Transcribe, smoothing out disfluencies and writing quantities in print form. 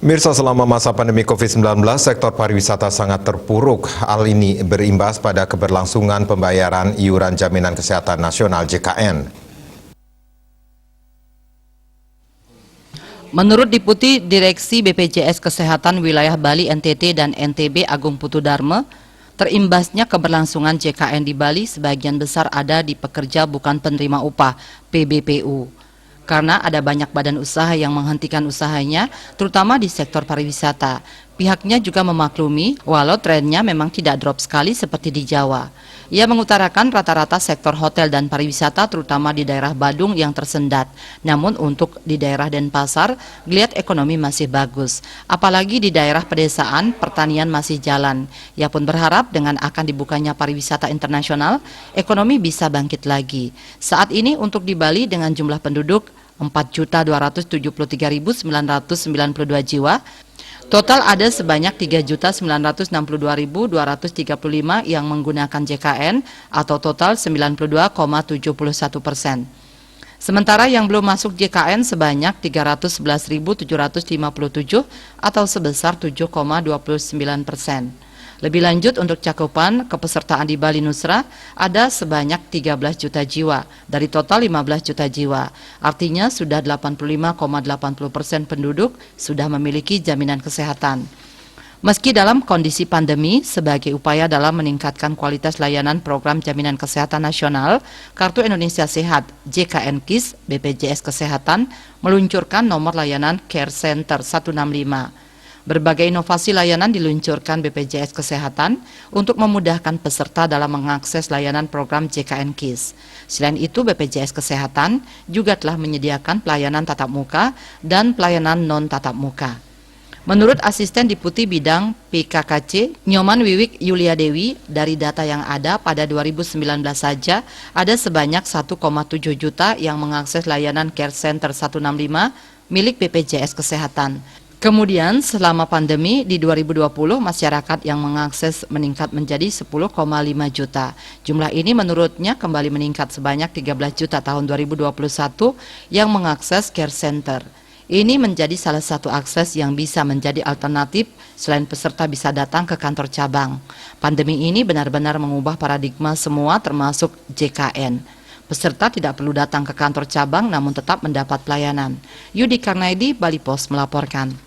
Mirsa, selama masa pandemi COVID-19, sektor pariwisata sangat terpuruk. Hal ini berimbas pada keberlangsungan pembayaran iuran jaminan kesehatan nasional JKN. Menurut Deputi Direksi BPJS Kesehatan Wilayah Bali NTT dan NTB Agung Putu Dharma, terimbasnya keberlangsungan JKN di Bali sebagian besar ada di pekerja bukan penerima upah (PBPU). Karena ada banyak badan usaha yang menghentikan usahanya, terutama di sektor pariwisata. Pihaknya juga memaklumi, walau trennya memang tidak drop sekali seperti di Jawa. Ia mengutarakan rata-rata sektor hotel dan pariwisata terutama di daerah Badung yang tersendat. Namun untuk di daerah Denpasar, geliat ekonomi masih bagus. Apalagi di daerah pedesaan, pertanian masih jalan. Ia pun berharap dengan akan dibukanya pariwisata internasional, ekonomi bisa bangkit lagi. Saat ini untuk di Bali dengan jumlah penduduk 4.273.992 jiwa, total ada sebanyak 3.962.235 yang menggunakan JKN atau total 92,71%. Sementara yang belum masuk JKN sebanyak 311.757 atau sebesar 7,29%. Lebih lanjut untuk cakupan kepesertaan di Bali Nusra ada sebanyak 13 juta jiwa dari total 15 juta jiwa. Artinya sudah 85,80% penduduk sudah memiliki jaminan kesehatan. Meski dalam kondisi pandemi, sebagai upaya dalam meningkatkan kualitas layanan program Jaminan Kesehatan Nasional, Kartu Indonesia Sehat JKN KIS BPJS Kesehatan meluncurkan nomor layanan Care Center 165. Berbagai inovasi layanan diluncurkan BPJS Kesehatan untuk memudahkan peserta dalam mengakses layanan program JKN KIS. Selain itu, BPJS Kesehatan juga telah menyediakan pelayanan tatap muka dan pelayanan non-tatap muka. Menurut Asisten Deputi Bidang PKKC, Nyoman Wiwik Yulia Dewi, dari data yang ada pada 2019 saja, ada sebanyak 1,7 juta yang mengakses layanan Care Center 165 milik BPJS Kesehatan. Kemudian selama pandemi di 2020 masyarakat yang mengakses meningkat menjadi 10,5 juta. Jumlah ini menurutnya kembali meningkat sebanyak 13 juta tahun 2021 yang mengakses care center. Ini menjadi salah satu akses yang bisa menjadi alternatif selain peserta bisa datang ke kantor cabang. Pandemi ini benar-benar mengubah paradigma semua termasuk JKN. Peserta tidak perlu datang ke kantor cabang namun tetap mendapat pelayanan. Yudi Karnaidi, Bali Pos melaporkan.